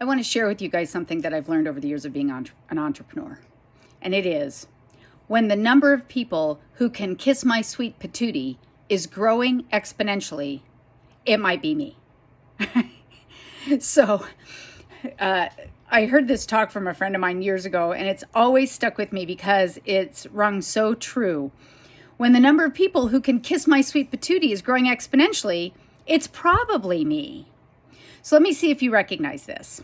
I want to share with you guys something that I've learned over the years of being an entrepreneur. And it is when the number of people who can kiss my sweet patootie is growing exponentially, it might be me. So I heard this talk from a friend of mine years ago, and it's always stuck with me because it's rung so true. When the number of people who can kiss my sweet patootie is growing exponentially, it's probably me. So let me see if you recognize this.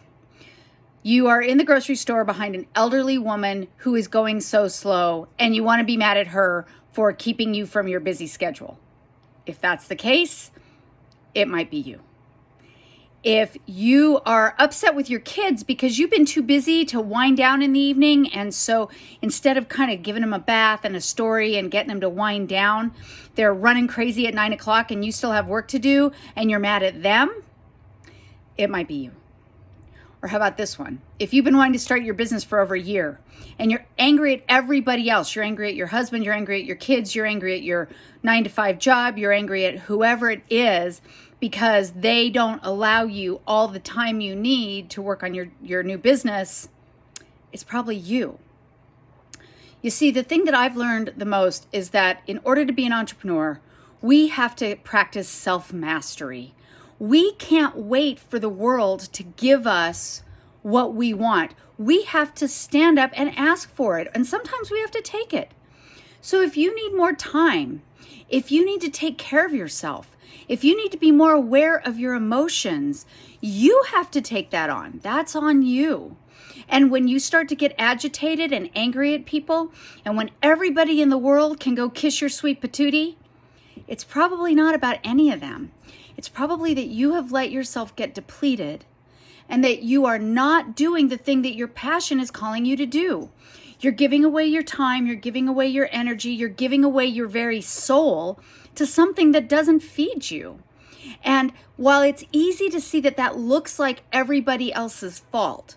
You are in the grocery store behind an elderly woman who is going so slow, and you want to be mad at her for keeping you from your busy schedule. If that's the case, it might be you. If you are upset with your kids because you've been too busy to wind down in the evening, and so instead of kind of giving them a bath and a story and getting them to wind down, they're running crazy at 9 o'clock and you still have work to do and you're mad at them, it might be you. Or how about this one? If you've been wanting to start your business for over a year and you're angry at everybody else, you're angry at your husband, you're angry at your kids, you're angry at your 9-to-5 job, you're angry at whoever it is because they don't allow you all the time you need to work on your new business, it's probably you. You see, the thing that I've learned the most is that in order to be an entrepreneur, we have to practice self-mastery. We can't wait for the world to give us what we want. We have to stand up and ask for it. And sometimes we have to take it. So if you need more time, if you need to take care of yourself, if you need to be more aware of your emotions, you have to take that on. That's on you. And when you start to get agitated and angry at people, and when everybody in the world can go kiss your sweet patootie, it's probably not about any of them. It's probably that you have let yourself get depleted and that you are not doing the thing that your passion is calling you to do. You're giving away your time, you're giving away your energy, you're giving away your very soul to something that doesn't feed you. And while it's easy to see that that looks like everybody else's fault,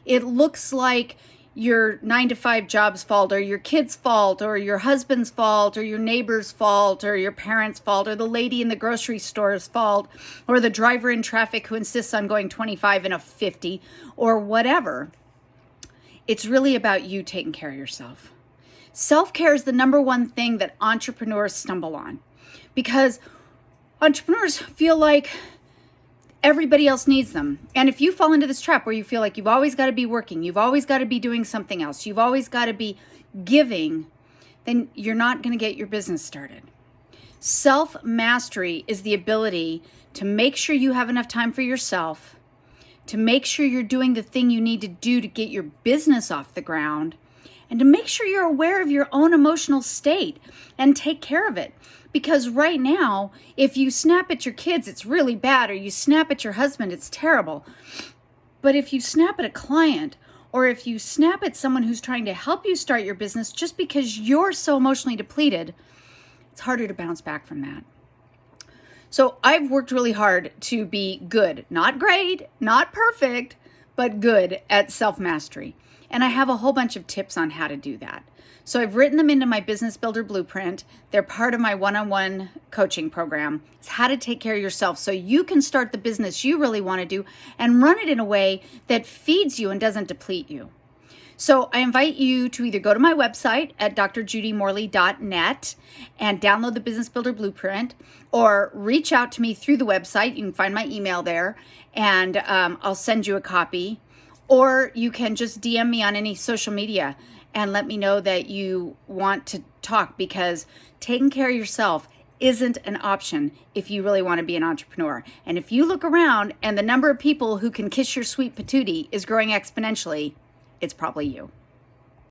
it looks like your 9-to-5 job's fault or your kid's fault or your husband's fault or your neighbor's fault or your parents' fault or the lady in the grocery store's fault or the driver in traffic who insists on going 25 in a 50 or whatever. It's really about you taking care of yourself. Self-care is the number one thing that entrepreneurs stumble on because entrepreneurs feel like everybody else needs them. And if you fall into this trap where you feel like you've always got to be working, you've always got to be doing something else, you've always got to be giving, then you're not going to get your business started. Self-mastery is the ability to make sure you have enough time for yourself, to make sure you're doing the thing you need to do to get your business off the ground, and to make sure you're aware of your own emotional state and take care of it. Because right now, if you snap at your kids, it's really bad, or you snap at your husband, it's terrible. But if you snap at a client, or if you snap at someone who's trying to help you start your business just because you're so emotionally depleted, it's harder to bounce back from that. So I've worked really hard to be good, not great, not perfect, but good at self-mastery. And I have a whole bunch of tips on how to do that. So I've written them into my Business Builder Blueprint. They're part of my one-on-one coaching program. It's how to take care of yourself so you can start the business you really want to do and run it in a way that feeds you and doesn't deplete you. So I invite you to either go to my website at drjudymorley.net and download the Business Builder Blueprint, or reach out to me through the website. You can find my email there, and I'll send you a copy. Or you can just DM me on any social media and let me know that you want to talk, because taking care of yourself isn't an option if you really want to be an entrepreneur. And if you look around and the number of people who can kiss your sweet patootie is growing exponentially, it's probably you.